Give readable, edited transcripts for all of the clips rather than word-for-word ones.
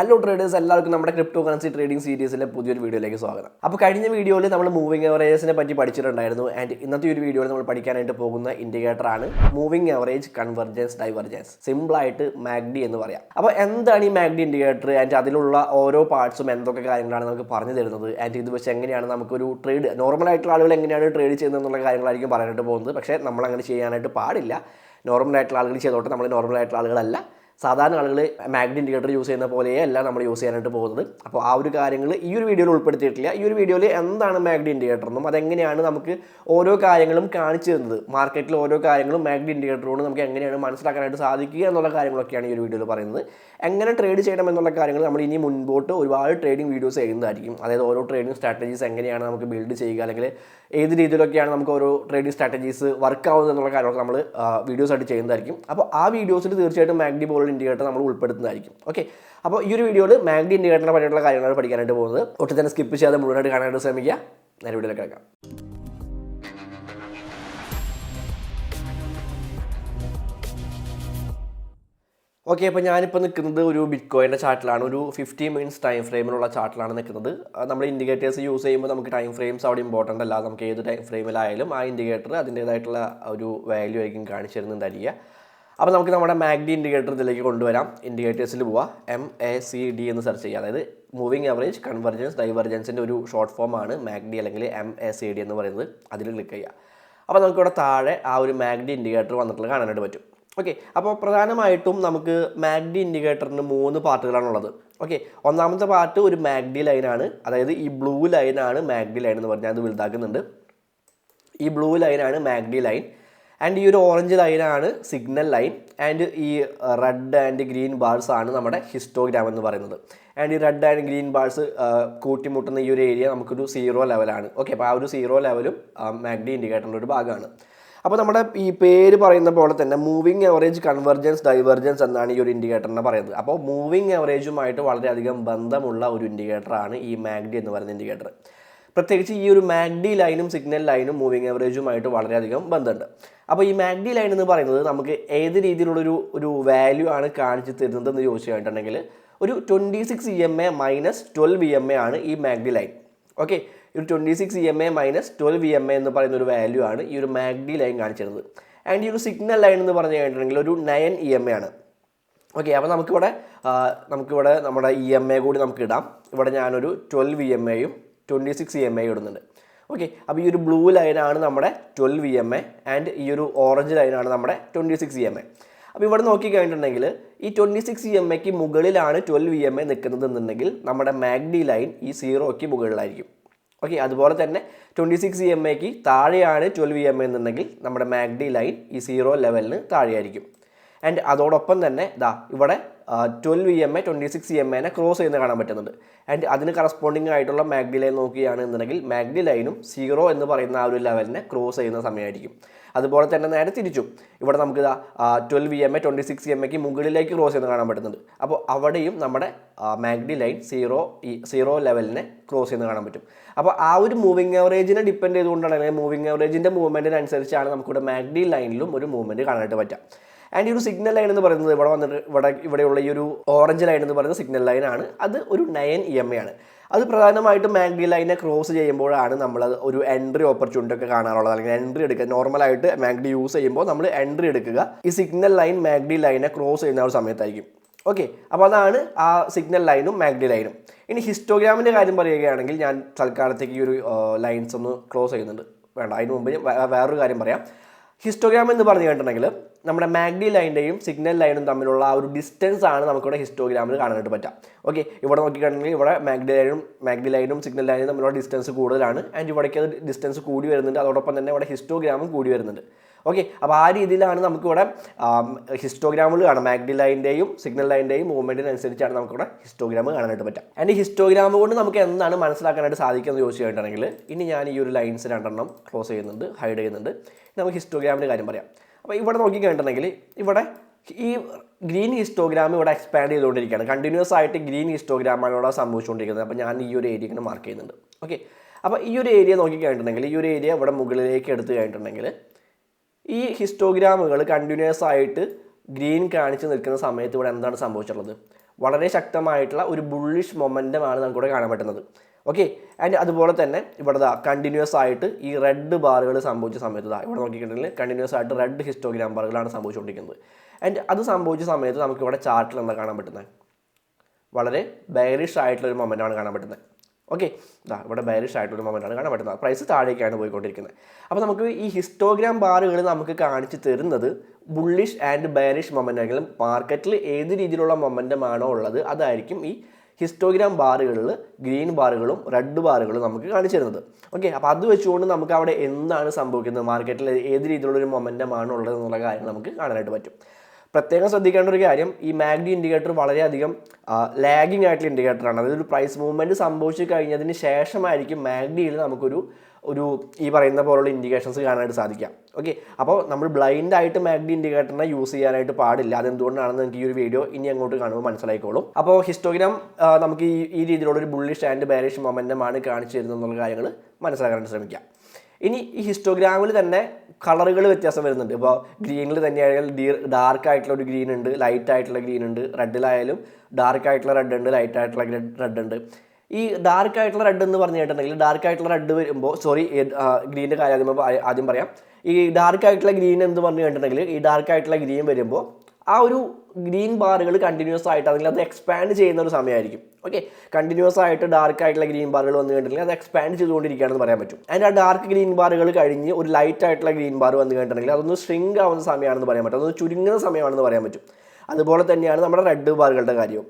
Hello traders, എല്ലാവർക്കും നമ്മുടെ crypto currency trading സീരീസിലെ പുതിയൊരു വീഡിയോയിലേക്ക് സ്വാഗതം. അപ്പോൾ കഴിഞ്ഞ വീഡിയോയിൽ നമ്മൾ മൂവിംഗ് അവറേജിനെ പറ്റി പഠിച്ചിട്ടുണ്ടായിരുന്നു. ആൻഡ് ഇന്നത്തെ ഒരു വീഡിയോയിൽ നമ്മൾ പഠിക്കാനായിട്ട് പോകുന്ന ഇൻഡിക്കേറ്ററാണ് മൂവിംഗ് അവറേജ് കൺവെർജൻസ് ഡൈവർജൻസ്, സിമ്പിളായിട്ട് MACD എന്ന് പറയാം. അപ്പോൾ എന്താണ് ഈ MACD ഇൻഡിക്കേറ്റർ ആൻഡ് അതിലുള്ള ഓരോ പാർട്സും എന്തൊക്കെ കാര്യങ്ങളാണ് നമുക്ക് പറഞ്ഞു തരുന്നത്, ആൻഡ് ഇത് വെച്ച് എങ്ങനെയാണ് നമുക്കൊരു ട്രേഡ് നോർമലായിട്ടുള്ള ആളുകൾ എങ്ങനെയാണ് ട്രേഡ് ചെയ്യുന്നത് എന്നുള്ള കാര്യങ്ങളായിരിക്കും പറയാനായിട്ട് പോകുന്നത്. പക്ഷേ നമ്മളങ്ങനെ ചെയ്യാനായിട്ട് പാടില്ല. നോർമലായിട്ടുള്ള ആളുകൾ ചെയ്തോട്ടെ, നമ്മൾ നോർമലായിട്ടുള്ള ആളുകളല്ല. സാധാരണ ആളുകൾ MACD ഇൻഡിക്കേറ്റർ യൂസ് ചെയ്യുന്ന പോലെയല്ല നമ്മൾ യൂസ് ചെയ്യാനായിട്ട് പോകുന്നത്. അപ്പോൾ ആ ഒരു കാര്യങ്ങൾ ഈ ഒരു വീഡിയോയിൽ ഉൾപ്പെടുത്തിയിട്ടില്ല. ഈ ഒരു വീഡിയോയിൽ എന്താണ് MACD ഇൻഡിക്കേറ്റർ എന്നും അതെങ്ങനെയാണ് നമുക്ക് ഓരോ കാര്യങ്ങളും കാണിച്ചു തരുന്നത്, മാർക്കറ്റിൽ ഓരോ കാര്യങ്ങളും MACD ഇൻഡിക്കേറ്റർ കൊണ്ട് നമുക്ക് എങ്ങനെയാണ് മനസ്സിലാക്കാനായിട്ട് സാധിക്കുക എന്നുള്ള കാര്യങ്ങളൊക്കെയാണ് ഈ ഒരു വീഡിയോയിൽ പറയുന്നത്. എങ്ങനെ ട്രേഡ് ചെയ്യണം എന്നുള്ള കാര്യങ്ങൾ നമ്മൾ ഇനി മുൻപോട്ട് ഒരുപാട് ട്രേഡിംഗ് വീഡിയോസ് ചെയ്യുന്നതായിരിക്കും. അതായത് ഓരോ ട്രേഡിംഗ് സ്ട്രാറ്റജീസ് എങ്ങനെയാണ് നമുക്ക് ബിൽഡ് ചെയ്യുക, അല്ലെങ്കിൽ ഏത് രീതിയിലൊക്കെയാണ് നമുക്ക് ഓരോ ട്രേഡിംഗ് സ്ട്രാറ്റജീസ് വർക്ക് ആവുന്നത് എന്നുള്ള കാര്യങ്ങളൊക്കെ നമ്മൾ വീഡിയോസ് ആയിട്ട് ചെയ്യുന്നതായിരിക്കും. അപ്പോൾ ആ വീഡിയോസിൽ തീർച്ചയായിട്ടും MACD പോലുള്ള ഇൻഡിക്കേറ്റർ നമ്മൾ ഉൾപ്പെടുത്തുന്നതായിരിക്കും. ഓക്കെ, അപ്പോൾ ഈ ഒരു വീഡിയോയിൽ MACD ഇൻഡിക്കേറ്ററിനെ പറ്റിയിട്ടുള്ള കാര്യങ്ങളാണ് പഠിക്കാനായിട്ട് പോകുന്നത്. ഒട്ടും തന്നെ സ്കിപ്പ് ചെയ്യാതെ മുഴുവനായിട്ട് കാണാനായിട്ട് ശ്രമിക്കുക. നേരെ വീഡിയോയിലേക്ക് കിടക്കാം. ഓക്കെ, അപ്പോൾ ഞാനിപ്പോൾ നിൽക്കുന്നത് ഒരു ബിറ്റ്കോയിൻ്റെ ചാർട്ടിലാണ്. ഒരു 50 മിനിറ്റ്സ് ടൈം ഫ്രെയിമിലുള്ള ചാർട്ടിലാണ് നിൽക്കുന്നത്. നമ്മൾ ഇൻഡിക്കേറ്റേഴ്സ് യൂസ് ചെയ്യുമ്പോൾ നമുക്ക് ടൈം ഫ്രെയിംസ് അവിടെ ഇമ്പോർട്ടൻ്റ് അല്ല. നമുക്ക് ഏത് ടൈം ഫ്രെയിമിലായാലും ആ ഇൻഡിക്കേറ്റർ അതിൻ്റേതായിട്ടുള്ള ഒരു വാല്യൂ ആയിരിക്കും കാണിച്ചു തരുന്നുണ്ടായിരിക്കുക. അപ്പോൾ നമുക്ക് നമ്മുടെ MACD ഇൻഡിക്കേറ്റർ ഇതിലേക്ക് കൊണ്ടുവരാം. ഇൻഡിക്കേറ്റേഴ്സിൽ പോവുക, MACD എന്ന് സെർച്ച് ചെയ്യുക. അതായത് മൂവിങ് അവറേജ് കൺവെർജൻസ് ഡൈവർജൻസിൻ്റെ ഒരു ഷോർട്ട് ഫോമാണ് MACD അല്ലെങ്കിൽ MACD എന്ന് പറയുന്നത്. അതിൽ ക്ലിക്ക് ചെയ്യുക. അപ്പോൾ നമുക്കിവിടെ താഴെ ആ ഒരു MACD ഇൻഡിക്കേറ്റർ വന്നിട്ടുള്ളത് കാണാനായിട്ട് പറ്റും. ഓക്കെ, അപ്പോൾ പ്രധാനമായിട്ടും നമുക്ക് MACD ഇൻഡിക്കേറ്ററിന് 3 പാർട്ടുകളാണുള്ളത്. ഓക്കെ, ഒന്നാമത്തെ പാർട്ട് ഒരു MACD ലൈനാണ്. അതായത് ഈ ബ്ലൂ ലൈനാണ് MACD ലൈൻ എന്ന് പറഞ്ഞാൽ അത് വലുതാക്കുന്നുണ്ട്. ഈ ബ്ലൂ ലൈനാണ് MACD ലൈൻ. ആൻഡ് ഈ ഒരു ഓറഞ്ച് ലൈനാണ് സിഗ്നൽ ലൈൻ. ആൻഡ് ഈ റെഡ് ആൻഡ് ഗ്രീൻ ബാർസ് ആണ് നമ്മുടെ ഹിസ്റ്റോഗ്രാം എന്ന് പറയുന്നത്. ആൻഡ് ഈ റെഡ് ആൻഡ് ഗ്രീൻ ബാർസ് കൂട്ടിമുട്ടുന്ന ഈ ഒരു ഏരിയ നമുക്കൊരു 0 ലെവലാണ്. ഓക്കെ, അപ്പോൾ ആ ഒരു 0 ലെവലും MACD ഇൻഡിക്കേറ്ററിൻ്റെ ഒരു ഭാഗമാണ്. അപ്പോൾ നമ്മുടെ ഈ പേര് പറയുന്ന പോലെ തന്നെ മൂവിങ് അവറേജ് കൺവെർജൻസ് ഡൈവർജൻസ് എന്നാണ് ഈ ഒരു ഇൻഡിക്കേറ്ററിനെ പറയുന്നത്. അപ്പോൾ മൂവിങ് അവറേജുമായിട്ട് വളരെയധികം ബന്ധമുള്ള ഒരു ഇൻഡിക്കേറ്ററാണ് ഈ MACD എന്ന് പറയുന്ന ഇൻഡിക്കേറ്റർ. പ്രത്യേകിച്ച് ഈ ഒരു MACD ലൈനും സിഗ്നൽ ലൈനും മൂവിങ് അവറേജുമായിട്ട് വളരെയധികം ബന്ധമുണ്ട്. അപ്പോൾ ഈ MACD ലൈൻ എന്ന് പറയുന്നത് നമുക്ക് ഏത് രീതിയിലുള്ളൊരു വാല്യൂ ആണ് കാണിച്ചു തരുന്നത് എന്ന് ചോദിച്ചു കഴിഞ്ഞിട്ടുണ്ടെങ്കിൽ ഒരു 26 EMA മൈനസ് 12 EMA ആണ് ഈ MACD ലൈൻ. ഓക്കെ, ഒരു 26 EMA മൈനസ് 12 EMA എന്ന് പറയുന്ന ഒരു വാല്യൂ ആണ് ഈ ഒരു MACD ലൈൻ കാണിച്ചിരുന്നത്. ആൻഡ് ഈ ഒരു സിഗ്നൽ ലൈൻ എന്ന് പറഞ്ഞു കഴിഞ്ഞിട്ടുണ്ടെങ്കിൽ ഒരു 9 EMA ആണ്. ഓക്കെ, അപ്പോൾ നമുക്കിവിടെ നമ്മുടെ EMA കൂടി നമുക്ക് ഇടാം. ഇവിടെ ഞാനൊരു 12 EMAയും 26 EMA ഇടുന്നുണ്ട്. ഓക്കെ, അപ്പോൾ ഈ ഒരു ബ്ലൂ ലൈനാണ് നമ്മുടെ 12 EMA ആൻഡ് ഈ ഒരു ഓറഞ്ച് ലൈനാണ് നമ്മുടെ 26 EMA. അപ്പോൾ ഇവിടെ നോക്കിക്കഴിഞ്ഞിട്ടുണ്ടെങ്കിൽ ഈ 26 EMAക്ക് മുകളിലാണ് 12 EMA നിൽക്കുന്നത് എന്നുണ്ടെങ്കിൽ നമ്മുടെ MACD ലൈൻ ഈ 0ക്ക് മുകളിലായിരിക്കും. ഓക്കെ, അതുപോലെ തന്നെ 26 EMAക്ക് താഴെയാണ് 12 EMA എന്നുണ്ടെങ്കിൽ നമ്മുടെ MACD ലൈൻ ഈ 0 ലെവലിന് താഴെയായിരിക്കും. ആൻഡ് അതോടൊപ്പം തന്നെ ഇവിടെ 12 EMA 26 EMAനെ ക്രോസ് ചെയ്യുന്നത് കാണാൻ പറ്റുന്നുണ്ട്. ആൻഡ് അതിന് കറസ്പോണ്ടിങ് ആയിട്ടുള്ള MACD ലൈൻ നോക്കുകയാണെന്നുണ്ടെങ്കിൽ MACD ലൈനും 0 എന്ന് പറയുന്ന ആ ഒരു ലെവലിനെ ക്രോസ് ചെയ്യുന്ന സമയമായിരിക്കും. അതുപോലെ തന്നെ നേരെ തിരിച്ചും ഇവിടെ നമുക്ക് 12 EMA 26 EMAക്ക് മുകളിലേക്ക് ക്രോസ് ചെയ്യുന്നത് കാണാൻ പറ്റുന്നുണ്ട്. അപ്പോൾ അവിടെയും നമ്മുടെ MACD ലൈൻ 0 ലെവലിനെ ക്രോസ് ചെയ്യുന്നത് കാണാൻ പറ്റും. അപ്പോൾ ആ ഒരു മൂവിങ് അവറേജിനെ ഡിപ്പെൻഡ് ചെയ്തുകൊണ്ടാണ്, അല്ലെങ്കിൽ മൂവിങ് അവറേജിൻ്റെ മൂവ്മെൻറ്റിനനുസരിച്ചാണ് നമുക്കിവിടെ MACD ലൈനിലും ഒരു മൂവ്മെൻറ്റ് കാണാനായിട്ട് പറ്റുക. ആൻഡ് ഈ ഒരു സിഗ്നൽ ലൈൻ എന്ന് പറയുന്നത് ഇവിടെയുള്ള ഈ ഒരു ഓറഞ്ച് ലൈൻ എന്ന് പറയുന്നത് സിഗ്നൽ ലൈനാണ്. അത് ഒരു 9 EMA ആണ്. അത് പ്രധാനമായിട്ടും MACD ലൈനെ ക്രോസ് ചെയ്യുമ്പോഴാണ് നമ്മൾ ഒരു എൻട്രി ഓപ്പർച്യൂണിറ്റി ഒക്കെ കാണാറുള്ളത്, അല്ലെങ്കിൽ എൻട്രി എടുക്കുക. നോർമലായിട്ട് MACD യൂസ് ചെയ്യുമ്പോൾ നമ്മൾ എൻട്രി എടുക്കുക ഈ സിഗ്നൽ ലൈൻ MACD ലൈനെ ക്രോസ് ചെയ്യുന്ന ഒരു സമയത്തായിരിക്കും. ഓക്കെ, അപ്പോൾ അതാണ് ആ സിഗ്നൽ ലൈനും MACD ലൈനും. ഇനി ഹിസ്റ്റോഗ്രാമിൻ്റെ കാര്യം പറയുകയാണെങ്കിൽ ഞാൻ തൽക്കാലത്തേക്ക് ഈ ഒരു ലൈൻസ് ഒന്ന് ക്ലോസ് ചെയ്യുന്നുണ്ട്. വേണ്ട, അതിന് മുമ്പ് വേറൊരു കാര്യം പറയാം. ഹിസ്റ്റോഗ്രാം എന്ന് പറഞ്ഞു കഴിഞ്ഞിട്ടുണ്ടെങ്കിൽ നമ്മുടെ MACD ലൈൻ്റെയും സിഗ്നൽ ലൈനും തമ്മിലുള്ള ആ ഒരു ഡിസ്റ്റൻസ് ആണ് നമുക്കിവിടെ ഹിസ്റ്റോഗ്രാമിൽ കാണാനായിട്ട് പറ്റുക. ഓക്കെ, ഇവിടെ നോക്കിക്കഴിഞ്ഞിട്ടുണ്ടെങ്കിൽ ഇവിടെ MACD ലൈനും സിഗ്നൽ ലൈനും തമ്മിലുള്ള ഡിസ്റ്റൻസ് കൂടുതലാണ്. ആൻഡ് ഇവിടേക്ക് അത് ഡിസ്റ്റൻസ് കൂടി വരുന്നുണ്ട്. അതോടൊപ്പം തന്നെ ഇവിടെ ഹിസ്റ്റോഗ്രാമും കൂടി വരുന്നുണ്ട്. ഓക്കെ, അപ്പോൾ ആ രീതിയിലാണ് നമുക്കിവിടെ ഹിസ്റ്റോഗ്രാമുകൾ കാണാം. MACD ലൈൻ്റെയും സിഗ്നൽ ലൈൻ്റെയും മൂവ്മെൻറ്റിനനുസരിച്ചാണ് നമുക്കിവിടെ ഹിസ്റ്റോഗ്രാം കാണാനായിട്ട് പറ്റുക. ആൻഡ് ഈ ഹിസ്റ്റോഗ്രാം കൊണ്ട് നമുക്ക് എന്താണ് മനസ്സിലാക്കാനായിട്ട് സാധിക്കുക എന്ന് ചോദിച്ചു കഴിഞ്ഞിട്ടുണ്ടെങ്കിൽ ഇനി ഞാൻ ഈ ഒരു ലൈൻസ് 2 ക്ലോസ് ചെയ്യുന്നുണ്ട്, ഹൈഡ് ചെയ്യുന്നുണ്ട്. നമുക്ക് ഹിസ്റ്റോഗ്രാമിൻ്റെ കാര്യം പറയാം. അപ്പോൾ ഇവിടെ നോക്കിക്കഴിഞ്ഞിട്ടുണ്ടെങ്കിൽ ഇവിടെ ഈ ഗ്രീൻ ഹിസ്റ്റോഗ്രാം ഇവിടെ എക്സ്പാൻഡ് ചെയ്തുകൊണ്ടിരിക്കുകയാണ്. കണ്ടിന്യൂസ് ആയിട്ട് ഗ്രീൻ ഹിസ്റ്റോഗ്രാമാണ് ഇവിടെ സംഭവിച്ചുകൊണ്ടിരിക്കുന്നത്. അപ്പോൾ ഞാൻ ഈ ഒരു ഏരിയ ഇങ്ങനെ മാർക്ക് ചെയ്യുന്നുണ്ട്. ഓക്കെ, അപ്പോൾ ഈ ഒരു ഏരിയ നോക്കിക്കഴിഞ്ഞിട്ടുണ്ടെങ്കിൽ ഈ ഒരു ഏരിയ ഇവിടെ മുകളിലേക്ക് എടുത്തു കഴിഞ്ഞിട്ടുണ്ടെങ്കിൽ ഈ ഹിസ്റ്റോഗ്രാമുകൾ കണ്ടിന്യൂസ് ആയിട്ട് ഗ്രീൻ കാണിച്ച് നിൽക്കുന്ന സമയത്ത് ഇവിടെ എന്താണ് സംഭവിച്ചിട്ടുള്ളത്? വളരെ ശക്തമായിട്ടുള്ള ഒരു ബുള്ളിഷ് മൊമെൻറ്റമാണ് നമുക്കിവിടെ കാണാൻ പറ്റുന്നത്. ഓക്കെ, ആൻഡ് അതുപോലെ തന്നെ ഇവിടെ കണ്ടിന്യൂസ് ആയിട്ട് ഈ റെഡ് ബാറുകൾ സംഭവിച്ച സമയത്ത് ഇവിടെ നോക്കിയിട്ടുണ്ടെങ്കിൽ കണ്ടിന്യൂസ് ആയിട്ട് റെഡ് ഹിസ്റ്റോഗ്രാം ബാറുകളാണ് സംഭവിച്ചുകൊണ്ടിരിക്കുന്നത്. ആൻഡ് അത് സംഭവിച്ച സമയത്ത് നമുക്കിവിടെ ചാർട്ടിൽ എന്താ കാണാൻ പറ്റുന്നത്? വളരെ ബെയറിഷ് ആയിട്ടുള്ളൊരു മൊമെൻ്റാണ് കാണാൻ പറ്റുന്നത്. ഓക്കെ, ഇവിടെ ബെയറിഷ് ആയിട്ടുള്ള മൊമെൻ്റാണ് കാണാൻ പറ്റുന്നത്. പ്രൈസ് താഴേക്കാണ് പോയിക്കൊണ്ടിരിക്കുന്നത്. അപ്പോൾ നമുക്ക് ഈ ഹിസ്റ്റോഗ്രാം ബാറുകൾ നമുക്ക് കാണിച്ച് തരുന്നത് ബുള്ളിഷ് ആൻഡ് ബെയറിഷ് മൊമെൻ്റ് ആണെങ്കിലും മാർക്കറ്റിൽ ഏത് രീതിയിലുള്ള മൊമെൻ്റമാണോ ഉള്ളത് അതായിരിക്കും ഈ ഹിസ്റ്റോഗ്രാം ബാറുകളിൽ ഗ്രീൻ ബാറുകളും റെഡ് ബാറുകളും നമുക്ക് കാണിച്ചു തരുന്നത്. ഓക്കെ, അപ്പോൾ അത് വെച്ചുകൊണ്ട് നമുക്ക് അവിടെ എന്താണ് സംഭവിക്കുന്നത്, മാർക്കറ്റിൽ ഏത് രീതിയിലുള്ളൊരു മൊമെൻ്റമാണോ ഉള്ളത് എന്നുള്ള കാര്യം നമുക്ക് കാണാനായിട്ട് പറ്റും. പ്രത്യേകം ശ്രദ്ധിക്കേണ്ട ഒരു കാര്യം, ഈ MACD ഇൻഡിക്കേറ്റർ വളരെയധികം ലാഗിങ് ആയിട്ടുള്ള ഇൻഡിക്കേറ്ററാണ്. അതായത് ഒരു പ്രൈസ് മൂവ്മെൻറ്റ് സംഭവിച്ചു കഴിഞ്ഞതിന് ശേഷമായിരിക്കും MACDയിൽ നമുക്കൊരു ഈ പറയുന്ന പോലുള്ള ഇൻഡിക്കേഷൻസ് കാണാനായിട്ട് സാധിക്കാം. ഓക്കെ, അപ്പോൾ നമ്മൾ ബ്ലൈൻഡ് ആയിട്ട് MACD ഇൻഡിക്കേറ്ററിനെ യൂസ് ചെയ്യാനായിട്ട് പാടില്ല. അതെന്തുകൊണ്ടാണെന്ന് എനിക്ക് ഈ ഒരു വീഡിയോ ഇനി അങ്ങോട്ട് കാണുമ്പോൾ മനസ്സിലായിക്കോളും. അപ്പോൾ ഹിസ്റ്റോഗ്രാം നമുക്ക് ഈ രീതിയിലുള്ള ഒരു ബുള്ളിഷ് ആൻഡ് ബെയറിഷ് മൊമെൻ്റമാണ് കാണിച്ചു തരുന്നത് എന്നുള്ള കാര്യങ്ങൾ മനസ്സിലാക്കാനായിട്ട് ശ്രമിക്കാം. ഇനി ഈ ഹിസ്റ്റോഗ്രാമിൽ തന്നെ കളറുകൾ വ്യത്യാസം വരുന്നുണ്ട്. ഇപ്പോൾ ഗ്രീനിൽ തന്നെയായാലും ഡാർക്ക് ആയിട്ടുള്ള ഒരു ഗ്രീൻ ഉണ്ട്, ലൈറ്റ് ആയിട്ടുള്ള ഗ്രീൻ ഉണ്ട്. റെഡിലായാലും ഡാർക്ക് ആയിട്ടുള്ള റെഡ് ഉണ്ട്, ലൈറ്റ് ആയിട്ടുള്ള റെഡ് ഉണ്ട്. ഈ ഡാർക്ക് ആയിട്ടുള്ള റെഡ് എന്ന് പറഞ്ഞു കേട്ടിട്ടുണ്ടെങ്കിൽ ഡാർക്ക് ആയിട്ടുള്ള റെഡ് വരുമ്പോൾ ഗ്രീൻ്റെ കാര്യം ആദ്യം പറയാം. ഈ ഡാർക്ക് ആയിട്ടുള്ള ഗ്രീൻ എന്ന് പറഞ്ഞു കേട്ടിട്ടുണ്ടെങ്കിൽ ഈ ഡാർക്ക് ആയിട്ടുള്ള ഗ്രീൻ വരുമ്പോൾ ആ ഒരു ഗ്രീൻ ബാറുകൾ കണ്ടിന്യൂസ് ആയിട്ട് അല്ലെങ്കിൽ അത് എക്സ്പാൻഡ് ചെയ്യുന്ന ഒരു സമയമായിരിക്കും. ഓക്കെ, കണ്ടിന്യൂസ് ആയിട്ട് ഡാർക്ക് ആയിട്ടുള്ള ഗ്രീൻ ബാറുകൾ വന്നു കഴിഞ്ഞിട്ടുണ്ടെങ്കിൽ അത് എക്സ്പാൻഡ് ചെയ്തുകൊണ്ടിരിക്കുകയാണെന്ന് പറയാൻ പറ്റും. അതിൻ്റെ ആ ഡാർക്ക് ഗ്രീൻ ബാറുകൾ കഴിഞ്ഞ് ഒരു ലൈറ്റ് ആയിട്ടുള്ള ഗ്രീൻ ബാർ വന്നു കഴിഞ്ഞിട്ടുണ്ടെങ്കിൽ അതൊന്ന് ഷ്രിങ്ക് ആവുന്ന സമയമാണെന്ന് പറയാൻ പറ്റും, അതൊന്ന് ചുരുങ്ങുന്ന സമയമാണെന്ന് പറയാൻ പറ്റും. അതുപോലെ തന്നെയാണ് നമ്മുടെ റെഡ് ബാറുകളുടെ കാര്യവും.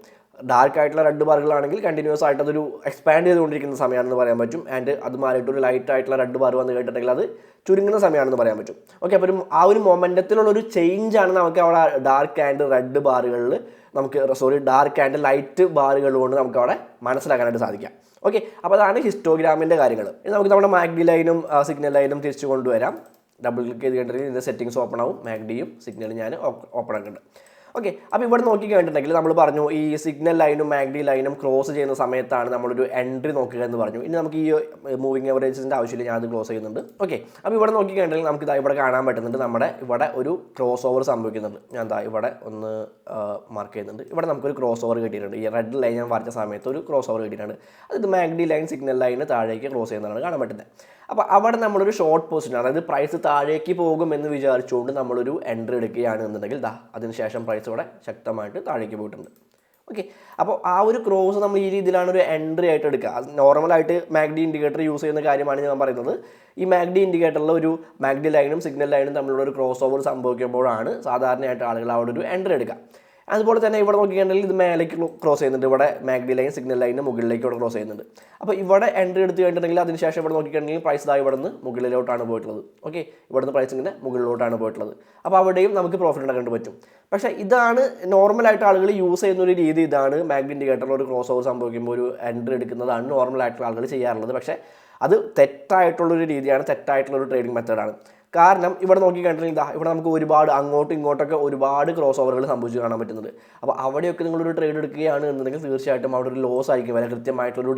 ഡാർക്ക് ആയിട്ടുള്ള റെഡ് ബാറുകളാണെങ്കിൽ കണ്ടിന്യൂസ് ആയിട്ട് അതൊരു എക്സ്പാൻഡ് ചെയ്തുകൊണ്ടിരിക്കുന്ന സമയമാണെന്ന് പറയാൻ പറ്റും. ആൻഡ് അത് മാറിയിട്ട് ഒരു ലൈറ്റ് ആയിട്ടുള്ള റെഡ് ബാർ വന്നു കഴിഞ്ഞിട്ടുണ്ടെങ്കിൽ അത് ചുരുങ്ങുന്ന സമയമാണെന്ന് പറയാൻ പറ്റും. ഓക്കെ, അപ്പോൾ ആ ഒരു മൊമെൻറ്റത്തിലുള്ളൊരു ചേഞ്ചാണ് നമുക്ക് അവിടെ ഡാർക്ക് ആൻഡ് റെഡ് ബാറുകളിൽ ഡാർക്ക് ആൻഡ് ലൈറ്റ് ബാറുകൾ കൊണ്ട് നമുക്ക് അവിടെ മനസ്സിലാക്കാനായിട്ട് സാധിക്കാം. ഓക്കെ, അപ്പോൾ അതാണ് ഹിസ്റ്റോഗ്രാമിൻ്റെ കാര്യങ്ങൾ. ഇനി നമുക്ക് നമ്മുടെ MACD ലൈനും സിഗ്നൽ ലൈനും തിരിച്ചു കൊണ്ടുവരാം. ഡബിൾ ക്ലിക്ക് ചെയ്ത് കഴിഞ്ഞിട്ടുണ്ടെങ്കിൽ ഇതിൻ്റെ സെറ്റിങ്സ് ഓപ്പൺ ആവും. MACDയും സിഗ്നലും ഞാൻ ഓപ്പൺ ആക്കുന്നുണ്ട്. ഓക്കെ, അപ്പോൾ ഇവിടെ നോക്കി കഴിഞ്ഞിട്ടുണ്ടെങ്കിൽ നമ്മൾ പറഞ്ഞു ഈ സിഗ്നൽ ലൈനും MACD ലൈനും ക്രോസ് ചെയ്യുന്ന സമയത്താണ് നമ്മളൊരു എൻട്രി നോക്കുക എന്ന് പറഞ്ഞു. ഇനി നമുക്ക് ഈ മൂവിങ് അവറേജസിൻ്റെ ആവശ്യമില്ല, ഞാനത് ക്ലോസ് ചെയ്യുന്നുണ്ട്. ഓക്കെ, അപ്പോൾ ഇവിടെ നോക്കി കഴിഞ്ഞിട്ടുണ്ടെങ്കിൽ നമുക്ക് ഇവിടെ കാണാൻ പറ്റുന്നുണ്ട് നമ്മുടെ ഇവിടെ ഒരു ക്രോസ് ഓവർ സംഭവിക്കുന്നുണ്ട്. ഞാൻ ഇവിടെ ഒന്ന് മാർക്ക് ചെയ്യുന്നുണ്ട്. ഇവിടെ നമുക്കൊരു ക്രോസ് ഓവർ കിട്ടിയിട്ടുണ്ട്. ഈ റെഡ് ലൈൻ ഞാൻ വരച്ച സമയത്ത് ഒരു ക്രോസ് ഓവർ കിട്ടിയിട്ടുണ്ട്. അത് MACD ലൈൻ സിഗ്നൽ ലൈന് താഴേക്ക് ക്രോസ് ചെയ്യുന്നതാണ് കാണാൻ പറ്റുന്നത്. അപ്പോൾ അവിടെ നമ്മളൊരു ഷോർട്ട് പൊസിഷൻ, അതായത് പ്രൈസ് താഴേക്ക് പോകുമെന്ന് വിചാരിച്ചുകൊണ്ട് നമ്മളൊരു എൻട്രി എടുക്കുകയാണ് എന്നുണ്ടെങ്കിൽ അതിനുശേഷം പ്രൈസ് ഇവിടെ ശക്തമായിട്ട് താഴേക്ക് പോയിട്ടുണ്ട്. ഓക്കെ, അപ്പോൾ ആ ഒരു ക്രോസ് നമ്മൾ ഈ രീതിയിലാണ് ഒരു എൻട്രി ആയിട്ട് എടുക്കുക. അത് നോർമലായിട്ട് MACD ഇൻഡിക്കേറ്റർ യൂസ് ചെയ്യുന്ന കാര്യമാണ് ഞാൻ പറയുന്നത്. ഈ MACD ഇൻഡിക്കേറ്ററിൽ ഒരു MACD ലൈനും സിഗ്നൽ ലൈനും തമ്മിലുള്ള ഒരു ക്രോസ് ഓവർ സംഭവിക്കുമ്പോഴാണ് സാധാരണയായിട്ട് ആളുകൾ അവിടെ ഒരു എൻട്രി എടുക്കുക. അതുപോലെ തന്നെ ഇവിടെ നോക്കിയിട്ടുണ്ടെങ്കിൽ ഇത് മേലേക്ക് ക്രോസ് ചെയ്യുന്നുണ്ട്. ഇവിടെ MACD ലൈൻ സിഗ്നൽ ലൈനിന് മുകളിലേക്ക് ഇവിടെ ക്രോസ് ചെയ്യുന്നുണ്ട്. അപ്പോൾ ഇവിടെ എൻട്രി എടുത്ത് കഴിഞ്ഞിട്ടുണ്ടെങ്കിൽ അതിനുശേഷം ഇവിടെ നോക്കിയിട്ടുണ്ടെങ്കിൽ പ്രൈസ് ഇവിടെ നിന്ന് മുകളിലോട്ടാണ് പോയിട്ടുള്ളത്. ഓക്കെ, ഇവിടുന്ന് പ്രൈസ് ഇങ്ങനെ മുകളിലോട്ടാണ് പോയിട്ടുള്ളത്. അപ്പോൾ അവിടെയും നമുക്ക് പ്രോഫിറ്റ് ഉണ്ടാക്കാൻ പറ്റും. പക്ഷേ ഇതാണ് നോർമലായിട്ട് ആളുകൾ യൂസ് ചെയ്യുന്ന ഒരു രീതി. ഇതാണ് MACD ഇൻഡിക്കേറ്ററിൽ ഒരു ക്രോസ് ഓവർ സംഭവിക്കുമ്പോൾ ഒരു എൻട്രി എടുക്കുന്നതാണ് നോർമലായിട്ടുള്ള ആളുകൾ ചെയ്യാറുള്ളത്. പക്ഷേ അത് തെറ്റായിട്ടുള്ളൊരു രീതിയാണ്, തെറ്റായിട്ടുള്ളൊരു ട്രേഡിംഗ് മെത്തേഡാണ്. കാരണം ഇവിടെ നോക്കി കഴിഞ്ഞിട്ടുണ്ടെങ്കിൽ ഇവിടെ നമുക്ക് ഒരുപാട് അങ്ങോട്ടും ഇങ്ങോട്ടൊക്കെ ഒരുപാട് ക്രോസ് ഓവറുകൾ സംഭവിച്ച് കാണാൻ പറ്റുന്നുണ്ട്. അപ്പോൾ അവിടെയൊക്കെ നിങ്ങളൊരു ട്രേഡ് എടുക്കുകയാണ് എന്നുണ്ടെങ്കിൽ തീർച്ചയായിട്ടും അവിടെ ഒരു ലോസ് ആയിരിക്കും. വരെ കൃത്യമായിട്ടുള്ളൊരു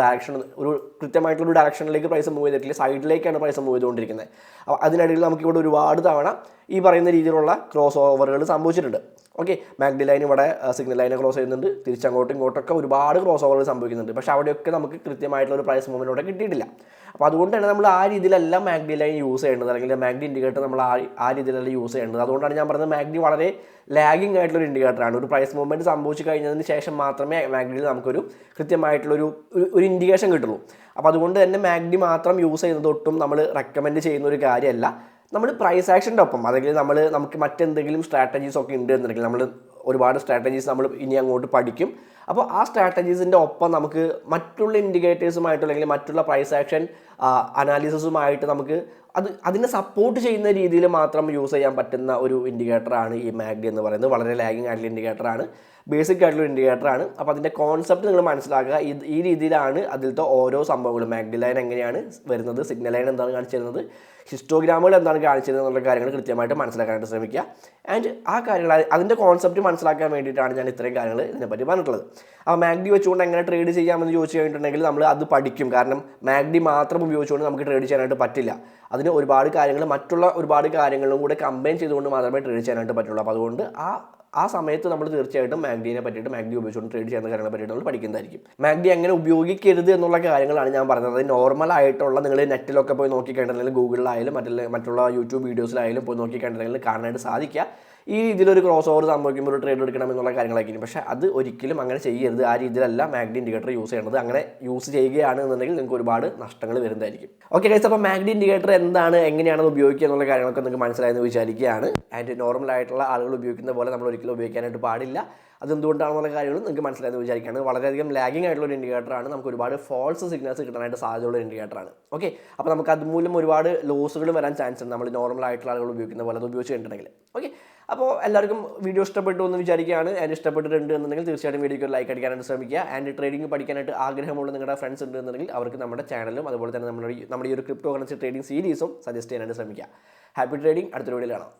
ഡയറക്ഷനിലേക്ക് പ്രൈസ് മൂവ് ചെയ്തിട്ടില്ല, സൈഡിലേക്കാണ് പ്രൈസ് മൂവ് ചെയ്തുകൊണ്ടിരിക്കുന്നത്. അപ്പോൾ അതിനിടയിൽ നമുക്കിവിടെ ഒരുപാട് തവണ ഈ പറയുന്ന രീതിയിലുള്ള ക്രോസ് ഓവറുകൾ സംഭവിച്ചിട്ടുണ്ട്. ഓക്കെ, MACD ലൈൻ ഇവിടെ സിഗ്നൽ ലൈനെ ക്രോസ് ചെയ്യുന്നുണ്ട്, തിരിച്ചങ്ങോട്ടും ഇങ്ങോട്ടൊക്കെ ഒരുപാട് ക്രോസ് ഓവറുകൾ സംഭവിക്കുന്നുണ്ട്. പക്ഷേ അവിടെയൊക്കെ നമുക്ക് കൃത്യമായിട്ടുള്ള ഒരു പ്രൈസ് മൂവ്മെൻറ്റ് ഇവിടെ കിട്ടിയിട്ടില്ല. അപ്പോൾ അതുകൊണ്ട് തന്നെ നമ്മൾ ആ രീതിയിലല്ല MACD ലൈൻ യൂസ് ചെയ്യേണ്ടത്, അല്ലെങ്കിൽ MACD ഇൻഡിക്കേറ്റർ നമ്മൾ ആ രീതിയിലല്ല യൂസ് ചെയ്യേണ്ടത്. അതുകൊണ്ടാണ് ഞാൻ പറഞ്ഞത് MACD വളരെ ലാഗിങ് ആയിട്ടുള്ളൊരു ഇൻഡിക്കേറ്ററാണ്. ഒരു പ്രൈസ് മൂവ്മെൻറ്റ് സംഭവിച്ചു കഴിഞ്ഞതിന് ശേഷം മാത്രമേ MACDയിൽ നമുക്കൊരു കൃത്യമായിട്ടുള്ളൊരു ഇൻഡിക്കേഷൻ കിട്ടുള്ളൂ. അപ്പോൾ അതുകൊണ്ട് തന്നെ MACD മാത്രം യൂസ് ചെയ്യുന്നത് ഒട്ടും നമ്മൾ റെക്കമെൻഡ് ചെയ്യുന്ന ഒരു കാര്യമല്ല. നമ്മൾ പ്രൈസ് ആക്ഷൻ്റെ ഒപ്പം, അല്ലെങ്കിൽ നമുക്ക് മറ്റെന്തെങ്കിലും സ്ട്രാറ്റജീസ് ഒക്കെ ഉണ്ട് എന്നുണ്ടെങ്കിൽ നമ്മൾ ഒരുപാട് സ്ട്രാറ്റജീസ് നമ്മൾ ഇനി അങ്ങോട്ട് പഠിക്കും. അപ്പോൾ ആ സ്ട്രാറ്റജീസിൻ്റെ ഒപ്പം നമുക്ക് മറ്റുള്ള ഇൻഡിക്കേറ്റേഴ്സുമായിട്ട് അല്ലെങ്കിൽ മറ്റുള്ള പ്രൈസ് ആക്ഷൻ അനാലിസിസുമായിട്ട് നമുക്ക് അതിനെ സപ്പോർട്ട് ചെയ്യുന്ന രീതിയിൽ മാത്രം യൂസ് ചെയ്യാൻ പറ്റുന്ന ഒരു ഇൻഡിക്കേറ്ററാണ് ഈ MACD എന്ന് പറയുന്നത്. വളരെ ലാഗിങ് ആയിട്ടുള്ള ഇൻഡിക്കേറ്ററാണ്, ബേസിക് ആയിട്ടുള്ള ഇൻഡിക്കേറ്ററാണ്. അപ്പോൾ അതിൻ്റെ കോൺസെപ്റ്റ് നിങ്ങൾ മനസ്സിലാക്കുക. ഈ രീതിയിലാണ് അതിലത്തെ ഓരോ സംഭവങ്ങളും. MACD ലൈൻ എങ്ങനെയാണ് വരുന്നത്, സിഗ്നൽ ലൈൻ എന്താണ് കാണിച്ചിരുന്നത്, ഹിസ്റ്റോഗ്രാമുകൾ എന്താണ് കാണിച്ചിരുന്നത് എന്നുള്ള കാര്യങ്ങൾ കൃത്യമായിട്ട് മനസ്സിലാക്കാനായിട്ട് ശ്രമിക്കുക. ആൻഡ് ആ കാര്യങ്ങൾ അതിൻ്റെ കോൺസെപ്റ്റ് മനസ്സിലാക്കാൻ വേണ്ടിയിട്ടാണ് ഞാൻ ഇത്രയും കാര്യങ്ങൾ ഇതിനെപ്പറ്റി പറഞ്ഞിട്ടുള്ളത്. അപ്പോൾ MACD വെച്ചുകൊണ്ട് എങ്ങനെ ട്രേഡ് ചെയ്യാമെന്ന് ചോദിച്ചു കഴിഞ്ഞിട്ടുണ്ടെങ്കിൽ നമ്മൾ അത് പഠിക്കും. കാരണം MACD മാത്രം ഉപയോഗിച്ചുകൊണ്ട് നമുക്ക് ട്രേഡ് ചെയ്യാനായിട്ട് പറ്റില്ല. അതിന് ഒരുപാട് കാര്യങ്ങൾ, മറ്റുള്ള ഒരുപാട് കാര്യങ്ങളും കൂടെ കമ്പൈൻ ചെയ്തുകൊണ്ട് മാത്രമേ ട്രേഡ് ചെയ്യാനായിട്ട് പറ്റുള്ളൂ. അപ്പോൾ അതുകൊണ്ട് ആ ആ സമയത്ത് നമ്മൾ തീർച്ചയായിട്ടും മാഗ്ഡിനെ പറ്റിയിട്ട് മാഗ്ഡി ഉപയോഗിച്ചുകൊണ്ട് ട്രേഡ് ചെയ്യുന്ന കാര്യങ്ങളെ പറ്റിയിട്ട് നമ്മൾ പഠിക്കുന്നതായിരിക്കും. മാഗ്ഡി എങ്ങനെ ഉപയോഗിക്കരുത് എന്നുള്ള കാര്യങ്ങളാണ് ഞാൻ പറഞ്ഞത്. നോർമൽ ആയിട്ടുള്ള നിങ്ങൾ നെറ്റിലൊക്കെ പോയി നോക്കിക്കഴിഞ്ഞിട്ടുണ്ടെങ്കിൽ ഗൂഗിളിലായാലും മറ്റുള്ള യൂട്യൂബ് വീഡിയോസിലായാലും പോയി നോക്കിക്കഴിഞ്ഞിട്ടുണ്ടെങ്കിൽ കാണാനായിട്ട് സാധിക്കുക ഈ ഇതിലൊരു ക്രോസ് ഓവർ സംഭവിക്കുമ്പോൾ ഒരു ട്രേഡ് എടുക്കണം എന്നുള്ള കാര്യങ്ങളൊക്കെ. പക്ഷേ അത് ഒരിക്കലും അങ്ങനെ ചെയ്യരുത്. ആ രീതിയിലല്ല മാഗ്ഡി ഇൻഡിക്കേറ്റർ യൂസ് ചെയ്യേണ്ടത്. അങ്ങനെ യൂസ് ചെയ്യുകയാണ് എന്നുണ്ടെങ്കിൽ നിങ്ങൾക്ക് ഒരുപാട് നഷ്ടങ്ങൾ വരുന്നതായിരിക്കും. ഓക്കെ ഗൈസ്, അപ്പോൾ മാഗ്ഡി ഇൻഡിക്കേറ്റർ എന്താണ്, എങ്ങനെയാണ് ഉപയോഗിക്കുക എന്നുള്ള കാര്യങ്ങളൊക്കെ നിങ്ങൾക്ക് മനസ്സിലായെന്ന് വിചാരിക്കുകയാണ്. ആൻഡ് നോർമൽ ആയിട്ടുള്ള ആളുകൾ ഉപയോഗിക്കുന്ന പോലെ നമ്മൾ ഒരിക്കലും ഉപയോഗിക്കാനായിട്ട് പാടില്ല. അതെന്തുകൊണ്ടാണെന്നുള്ള കാര്യങ്ങളും നിങ്ങൾക്ക് മനസ്സിലായെന്ന് വിചാരിക്കുകയാണ്. വളരെയധികം ലാഗിങ് ആയിട്ടുള്ള ഒരു ഇൻഡിക്കേറ്ററാണ്. നമുക്ക് ഒരുപാട് ഫോൾസ് സിഗ്നൽസ് കിട്ടാനായിട്ട് സാധ്യതയുള്ള ഒരു ഇൻഡിക്കേറ്ററാണ്. ഓക്കെ, അപ്പോൾ നമുക്ക് അതുമൂലം ഒരുപാട് ലോസുകൾ വരാൻ ചാൻസ് ഉണ്ട് നമ്മൾ നോർമൽ ആയിട്ടുള്ള ആളുകൾ ഉപയോഗിക്കുന്ന പോലെ അത് ഉപയോഗിച്ച് കഴിഞ്ഞിട്ടുണ്ടെങ്കിൽ. ഓക്കെ, അപ്പോൾ എല്ലാവർക്കും വീഡിയോ ഇഷ്ടപ്പെട്ടു എന്ന് വിചാരിക്കുകയാണ്. ആൻഡ് ഇഷ്ടപ്പെട്ടിട്ടുണ്ട് എന്നുണ്ടെങ്കിൽ തീർച്ചയായിട്ടും വീഡിയോക്ക് ഒരു ലൈക്ക് അടിക്കാനായിട്ട് ശ്രമിക്കുക. ആൻഡ് ട്രേഡിംഗ് പഠിക്കാനായിട്ട് ആഗ്രഹമുള്ള നിങ്ങളുടെ ഫ്രണ്ട്സ് ഉണ്ട് എന്നുണ്ടെങ്കിൽ അവർക്ക് നമ്മുടെ ചാനലും അതുപോലെ തന്നെ നമ്മുടെ ഈ ഒരു ക്രിപ്റ്റോ കറൻസി ട്രേഡിംഗ് സീരീസും സജസ്റ്റ് ചെയ്യാനായിട്ട് ശ്രമിക്കുക. Happy trading. അടുത്ത വീഡിയോയിൽ കാണാം.